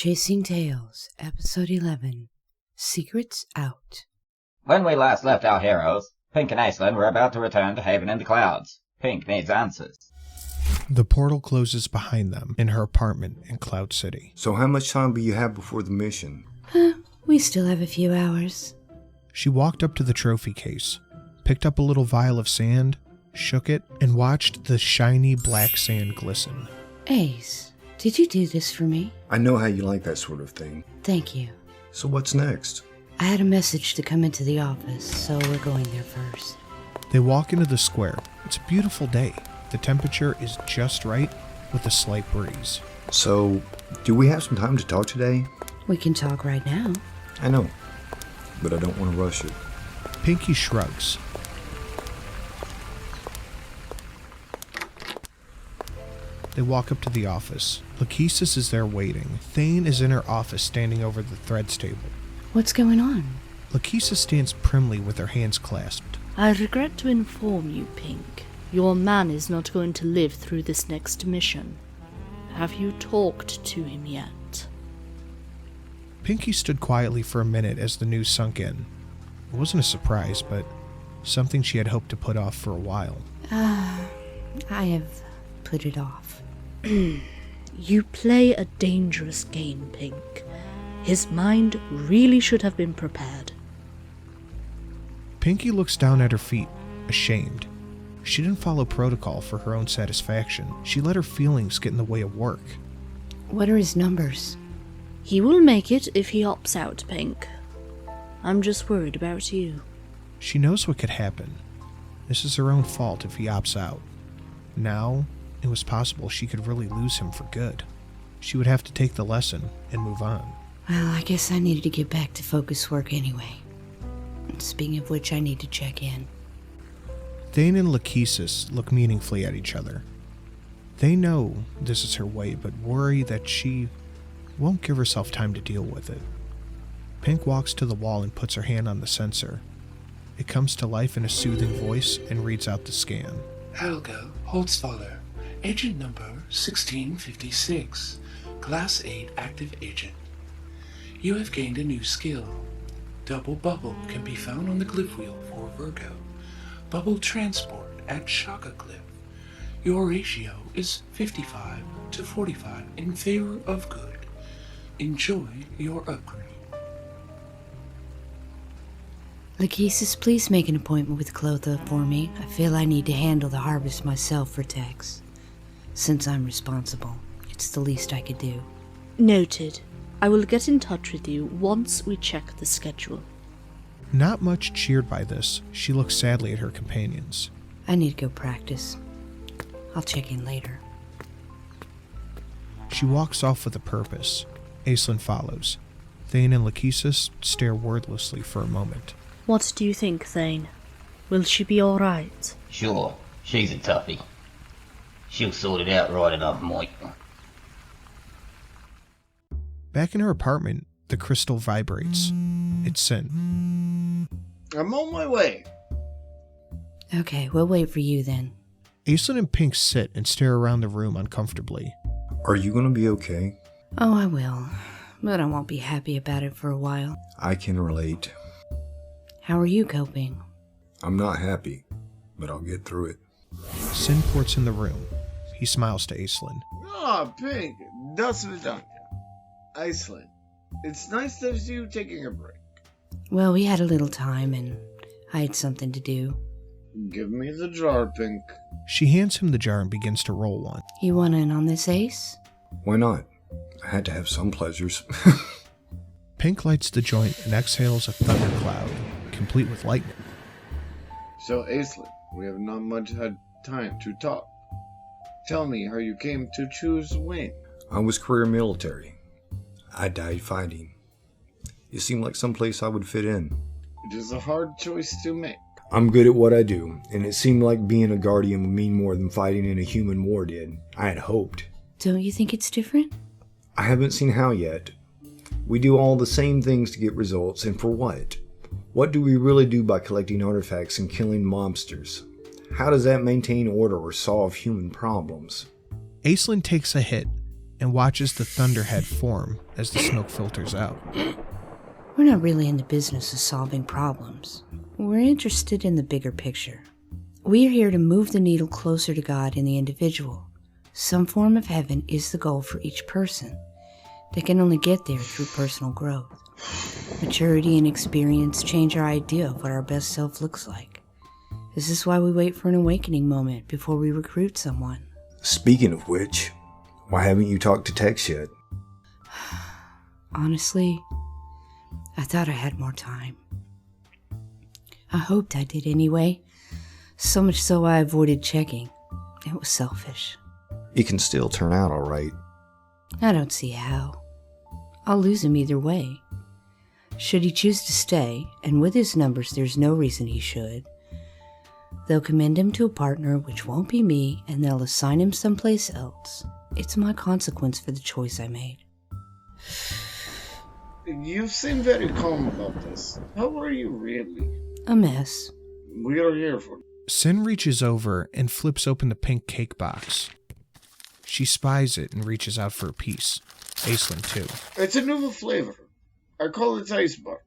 Chasing Tales, Episode 11, Secrets Out. When we last left our heroes, Pink and Aislinn were about to return to Haven in the Clouds. Pink needs answers. The portal closes behind them in her apartment in Cloud City. So how much time do you have before the mission? We still have a few hours. She walked up to the trophy case, picked up a little vial of sand, shook it, and watched the shiny black sand glisten. Ace, did you do this for me? I know how you like that sort of thing. Thank you. So what's next? I had a message to come into the office, so we're going there first. They walk into the square. It's a beautiful day. The temperature is just right with a slight breeze. So, do we have some time to talk today? We can talk right now. I know, but I don't want to rush it. Pinky shrugs. They walk up to the office. Lachesis is there waiting. Thane is in her office standing over the threads table. What's going on? Lachesis stands primly with her hands clasped. I regret to inform you, Pink. Your man is not going to live through this next mission. Have you talked to him yet? Pinky stood quietly for a minute as the news sunk in. It wasn't a surprise, but something she had hoped to put off for a while. I have put it off. You play a dangerous game, Pink. His mind really should have been prepared. Pinky looks down at her feet, ashamed. She didn't follow protocol for her own satisfaction. She let her feelings get in the way of work. What are his numbers? He will make it if he opts out, Pink. I'm just worried about you. She knows what could happen. This is her own fault if he opts out. Now, it was possible she could really lose him for good. She would have to take the lesson and move on. Well, I guess I needed to get back to focus work anyway. Speaking of which, I need to check in. Thane and Lachesis look meaningfully at each other. They know this is her way, but worry that she won't give herself time to deal with it. Pink walks to the wall and puts her hand on the sensor. It comes to life in a soothing voice and reads out the scan. Helga Holtzfaller, agent number 1656, Class 8 active agent. You have gained a new skill. Double Bubble can be found on the glyph wheel for Virgo. Bubble Transport at Shaka Glyph. Your ratio is 55 to 45 in favor of good. Enjoy your upgrade. Lachesis, please make an appointment with Clotha for me. I feel I need to handle the harvest myself for Tex. Since I'm responsible, it's the least I could do. Noted. I will get in touch with you once we check the schedule. Not much cheered by this, she looks sadly at her companions. I need to go practice. I'll check in later. She walks off with a purpose. Aislinn follows. Thane and Lachesis stare wordlessly for a moment. What do you think, Thane? Will she be alright? Sure, she's a toughie. She'll sort it out right enough, Mike. Back in her apartment, the crystal vibrates. It's Sin. I'm on my way. Okay, we'll wait for you then. Aislinn and Pink sit and stare around the room uncomfortably. Are you going to be okay? Oh, I will. But I won't be happy about it for a while. I can relate. How are you coping? I'm not happy, but I'll get through it. Sin ports in the room. He smiles to Aislinn. Ah, Pink, das Vidanya. Iceland. It's nice to see you taking a break. Well, we had a little time and I had something to do. Give me the jar, Pink. She hands him the jar and begins to roll one. You want in on this, Ace? Why not? I had to have some pleasures. Pink lights the joint and exhales a thundercloud, complete with lightning. So, Aislinn, we have not much had time to talk. Tell me how you came to choose Wayne. I was career military. I died fighting. It seemed like someplace I would fit in. It is a hard choice to make. I'm good at what I do, and it seemed like being a guardian would mean more than fighting in a human war did. I had hoped. Don't you think it's different? I haven't seen how yet. We do all the same things to get results, and for what? What do we really do by collecting artifacts and killing monsters? How does that maintain order or solve human problems? Aislinn takes a hit and watches the thunderhead form as the smoke filters out. We're not really in the business of solving problems. We're interested in the bigger picture. We are here to move the needle closer to God in the individual. Some form of heaven is the goal for each person. They can only get there through personal growth. Maturity and experience change our idea of what our best self looks like. This is why we wait for an awakening moment before we recruit someone. Speaking of which, why haven't you talked to Tex yet? Honestly, I thought I had more time. I hoped I did anyway. So much so I avoided checking. It was selfish. It can still turn out all right. I don't see how. I'll lose him either way. Should he choose to stay, and with his numbers there's no reason he should, they'll commend him to a partner which won't be me, and they'll assign him someplace else. It's my consequence for the choice I made. You seem very calm about this. How are you really? A mess. We are here for you. Sin reaches over and flips open the pink cake box. She spies it and reaches out for a piece. Aislinn, too. It's a new flavor. I call it ice bar.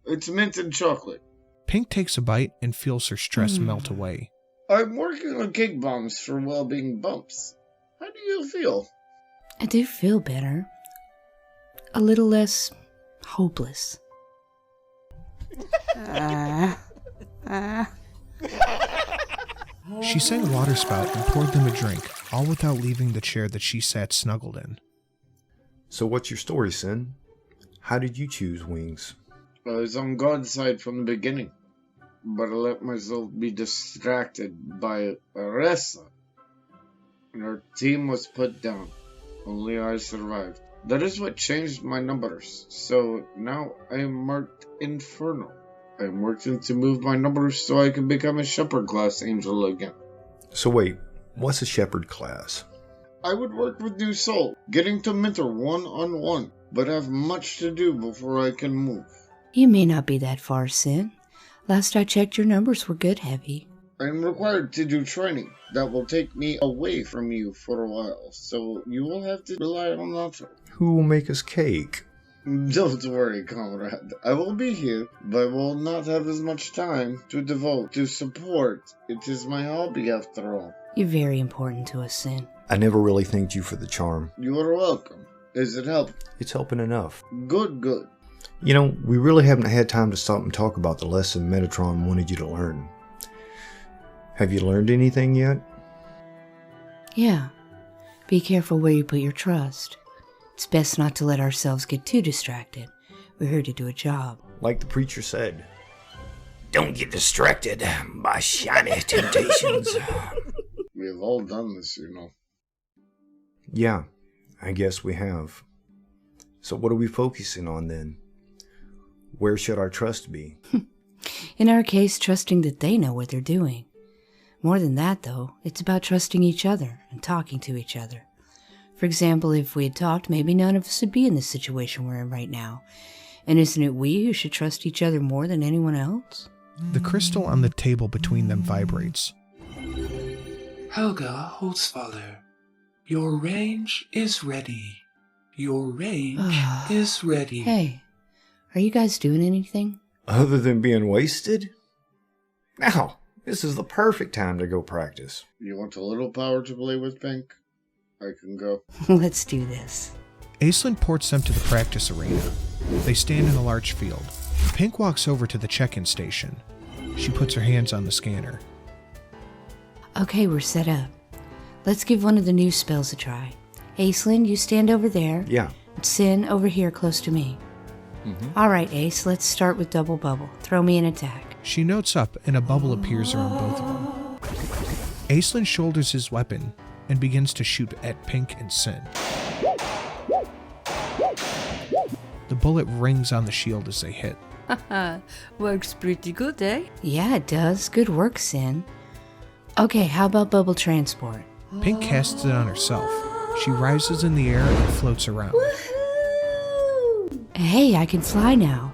It's mint and chocolate. Pink takes a bite and feels her stress melt away. I'm working on cake bombs for well-being bumps. How do you feel? I do feel better. A little less hopeless. She sang a water spout and poured them a drink, all without leaving the chair that she sat snuggled in. So what's your story, Sin? How did you choose wings? I was on God's side from the beginning, but I let myself be distracted by Aressa, and our team was put down. Only I survived. That is what changed my numbers, so now I am marked Infernal. I am working to move my numbers so I can become a Shepherd class angel again. So wait, what's a Shepherd class? I would work with New Soul, getting to mentor one-on-one, but have much to do before I can move. You may not be that far, Sin. Last I checked, your numbers were good, Heavy. I am required to do training that will take me away from you for a while, so you will have to rely on that. Who will make us cake? Don't worry, comrade. I will be here, but will not have as much time to devote to support. It is my hobby after all. You're very important to us, Sin. I never really thanked you for the charm. You are welcome. Is it helping? It's helping enough. Good, good. You know, we really haven't had time to stop and talk about the lesson Metatron wanted you to learn. Have you learned anything yet? Yeah. Be careful where you put your trust. It's best not to let ourselves get too distracted. We're here to do a job. Like the preacher said, don't get distracted by shiny temptations. We have all done this, you know. Yeah, I guess we have. So what are we focusing on then? Where should our trust be? In our case, trusting that they know what they're doing. More than that, though, it's about trusting each other and talking to each other. For example, if we had talked, maybe none of us would be in the situation we're in right now. And isn't it we who should trust each other more than anyone else? The crystal on the table between them vibrates. Helga Holzfaller, your range is ready. Your range is ready. Hey, are you guys doing anything? Other than being wasted? Now, this is the perfect time to go practice. You want a little power to play with, Pink? I can go. Let's do this. Aislinn ports them to the practice arena. They stand in a large field. Pink walks over to the check-in station. She puts her hands on the scanner. Okay, we're set up. Let's give one of the new spells a try. Aislinn, you stand over there. Yeah. Sin, over here close to me. All right, Ace, let's start with Double Bubble. Throw me an attack. She notes up and a bubble appears around both of them. Aislinn shoulders his weapon and begins to shoot at Pink and Sin. The bullet rings on the shield as they hit. Works pretty good, eh? Yeah, it does. Good work, Sin. Okay, how about Bubble Transport? Pink casts it on herself. She rises in the air and floats around. Hey, I can fly now.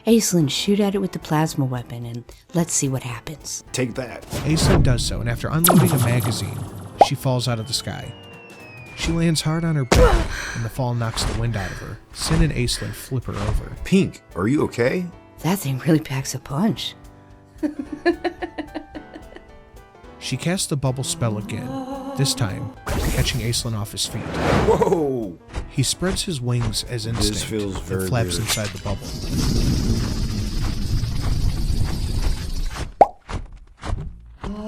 Aislinn, shoot at it with the plasma weapon and let's see what happens. Take that. Aislinn does so, and after unloading a magazine, she falls out of the sky. She lands hard on her back, and the fall knocks the wind out of her. Sin and Aislinn flip her over. Pink, are you okay? That thing really packs a punch. She casts the bubble spell again, this time catching Aislinn off his feet. Whoa! He spreads his wings as instinct feels very and flaps weird. inside the bubble.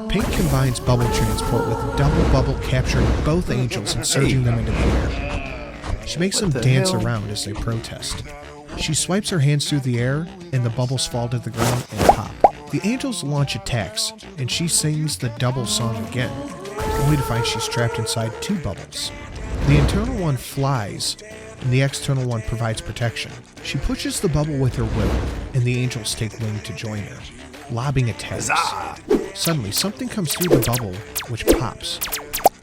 Pink combines bubble transport with double bubble, capturing both angels and surging them into the air. She makes them dance around as they protest. She swipes her hands through the air, and the bubbles fall to the ground and pop. The angels launch attacks, and she sings the double song again, only to find she's trapped inside two bubbles. The internal one flies, and the external one provides protection. She pushes the bubble with her will, and the angels take wing to join her, lobbing attacks. Suddenly, something comes through the bubble, which pops.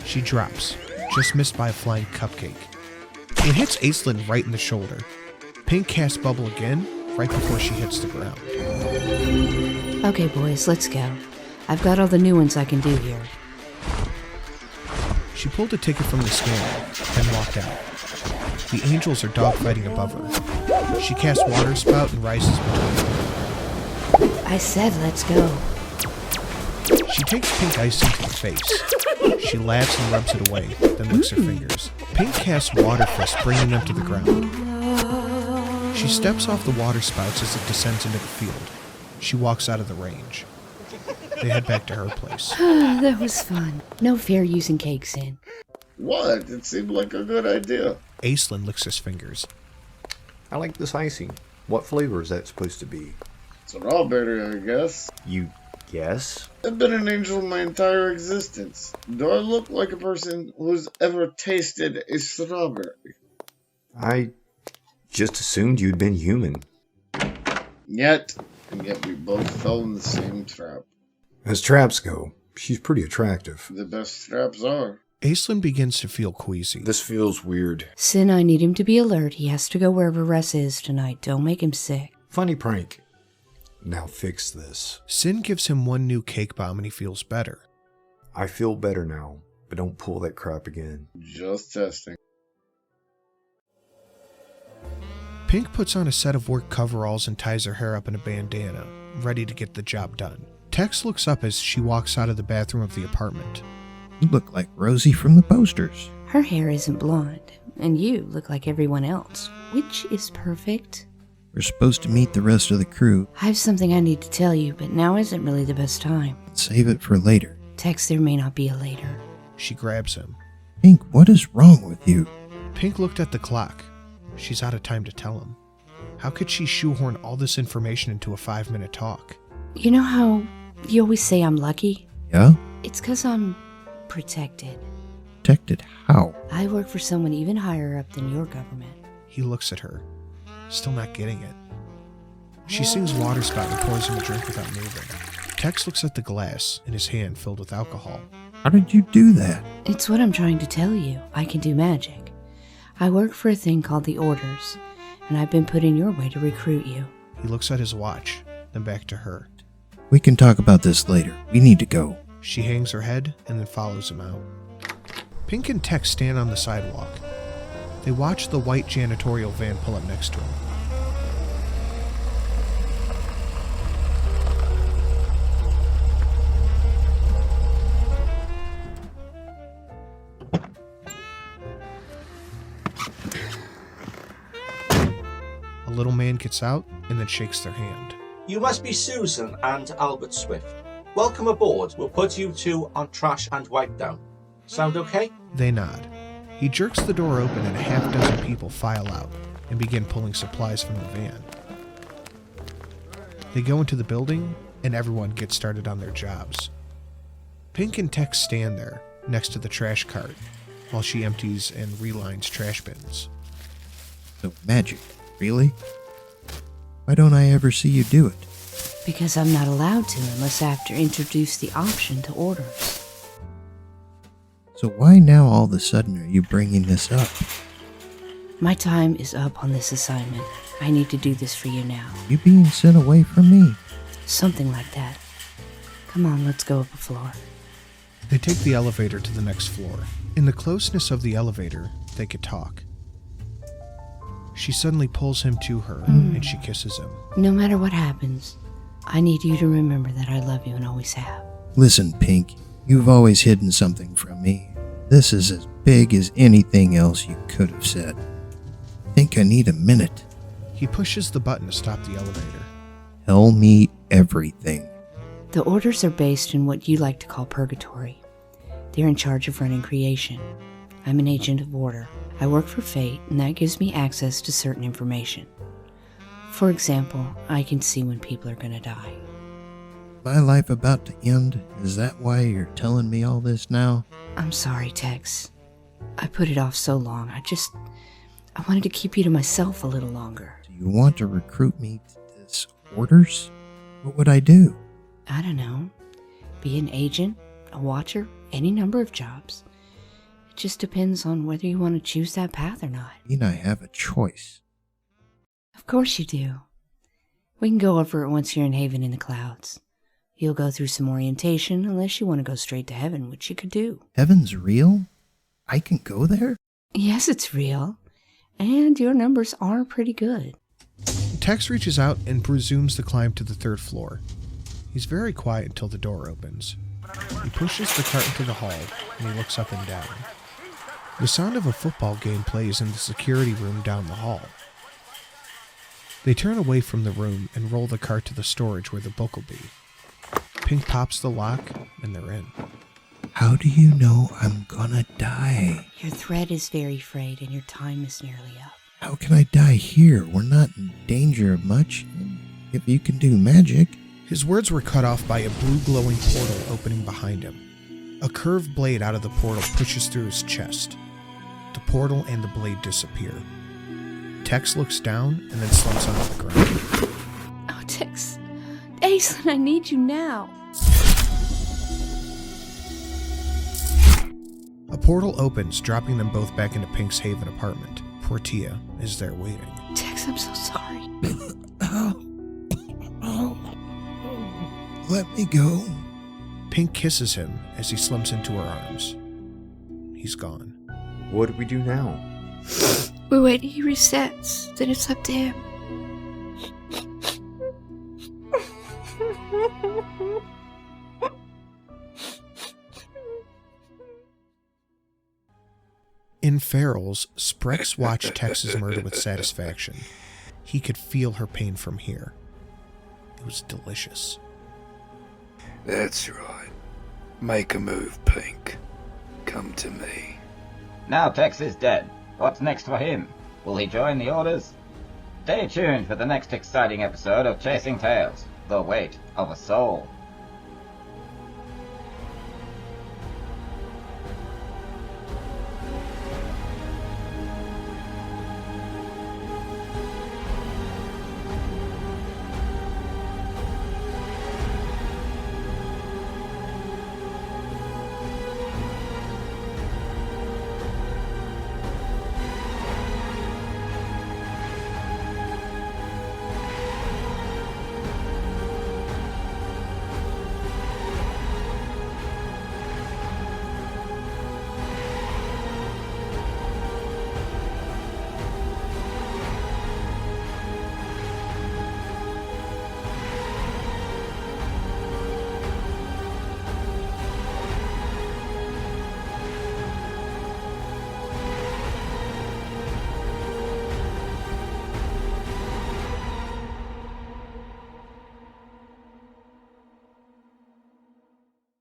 She drops, just missed by a flying cupcake. It hits Aislinn right in the shoulder. Pink casts bubble again, right before she hits the ground. Okay, boys, let's go. I've got all the new ones I can do here. She pulled a ticket from the scanner, then walked out. The angels are dogfighting above her. She casts water spout and rises between them. I said let's go. She takes Pink ice into the face. She laughs and rubs it away, then licks her fingers. Pink casts water fist, bringing them to the ground. She steps off the water spouts as it descends into the field. She walks out of the range. They head back to her place. That was fun. No fear using cakes in. What? It seemed like a good idea. Aislinn licks his fingers. I like this icing. What flavor is that supposed to be? Strawberry, I guess. You guess? I've been an angel my entire existence. Do I look like a person who's ever tasted a strawberry? I just assumed you'd been human. And yet we both fell in the same trap. As traps go, she's pretty attractive. The best traps are. Aislinn begins to feel queasy. This feels weird. Sin, I need him to be alert. He has to go wherever Russ is tonight. Don't make him sick. Funny prank. Now fix this. Sin gives him one new cake bomb and he feels better. I feel better now, but don't pull that crap again. Just testing. Pink puts on a set of work coveralls and ties her hair up in a bandana, ready to get the job done. Tex looks up as she walks out of the bathroom of the apartment. You look like Rosie from the posters. Her hair isn't blonde, and you look like everyone else, which is perfect. We're supposed to meet the rest of the crew. I have something I need to tell you, but now isn't really the best time. Save it for later. Tex, there may not be a later. She grabs him. Pink, what is wrong with you? Pink looked at the clock. She's out of time to tell him. How could she shoehorn all this information into a 5-minute talk? You know how you always say I'm lucky? Yeah? It's 'cause I'm protected. Protected how? I work for someone even higher up than your government. He looks at her, still not getting it. She sings water spout and pours him a drink without moving. Tex looks at the glass in his hand filled with alcohol. How did you do that? It's what I'm trying to tell you. I can do magic. I work for a thing called the Orders, and I've been put in your way to recruit you. He looks at his watch, then back to her. We can talk about this later. We need to go. She hangs her head and then follows him out. Pink and Tex stand on the sidewalk. They watch the white janitorial van pull up next to him. A little man gets out and then shakes their hand. You must be Susan and Albert Swift. Welcome aboard. We'll put you two on trash and wipe down. Sound okay? They nod. He jerks the door open and a half-dozen people file out and begin pulling supplies from the van. They go into the building and everyone gets started on their jobs. Pink and Tex stand there next to the trash cart while she empties and relines trash bins. So magic, really? Why don't I ever see you do it? Because I'm not allowed to unless I have to introduce the option to Orders. So why now all of a sudden are you bringing this up? My time is up on this assignment. I need to do this for you now. You being sent away from me? Something like that. Come on, let's go up a floor. They take the elevator to the next floor. In the closeness of the elevator, they could talk. She suddenly pulls him to her, and she kisses him. No matter what happens, I need you to remember that I love you and always have. Listen, Pink, you've always hidden something from me. This is as big as anything else you could have said. I think I need a minute. He pushes the button to stop the elevator. Tell me everything. The orders are based in what you like to call purgatory. They're in charge of running creation. I'm an agent of order. I work for fate, and that gives me access to certain information. For example, I can see when people are gonna die. My life about to end? Is that why you're telling me all this now? I'm sorry, Tex. I put it off so long. I wanted to keep you to myself a little longer. Do you want to recruit me to this orders? What would I do? I don't know. Be an agent, a watcher, any number of jobs. It just depends on whether you want to choose that path or not. I mean, I have a choice. Of course you do. We can go over it once you're in Haven in the Clouds. You'll go through some orientation unless you want to go straight to heaven, which you could do. Heaven's real? I can go there? Yes, it's real. And your numbers are pretty good. Tex reaches out and resumes the climb to the 3rd floor. He's very quiet until the door opens. He pushes the cart into the hall, and he looks up and down. The sound of a football game plays in the security room down the hall. They turn away from the room and roll the cart to the storage where the book will be. Pink pops the lock, and they're in. How do you know I'm gonna die? Your thread is very frayed, and your time is nearly up. How can I die here? We're not in danger of much. If you can do magic. His words were cut off by a blue glowing portal opening behind him. A curved blade out of the portal pushes through his chest. The portal and the blade disappear. Tex looks down and then slumps onto the ground. Oh, Tex. Aislinn, I need you now. A portal opens, dropping them both back into Pink's Haven apartment. Portia is there waiting. Tex, I'm so sorry. Let me go. Pink kisses him as he slumps into her arms. He's gone. What do we do now? We wait till he resets, then it's up to him. In Farrell's, Sprex watched Tex's murder with satisfaction. He could feel her pain from here. It was delicious. That's right. Make a move, Pink. Come to me. Now Tex is dead. What's next for him? Will he join the Orders? Stay tuned for the next exciting episode of Chasing Tales, The Weight of a Soul.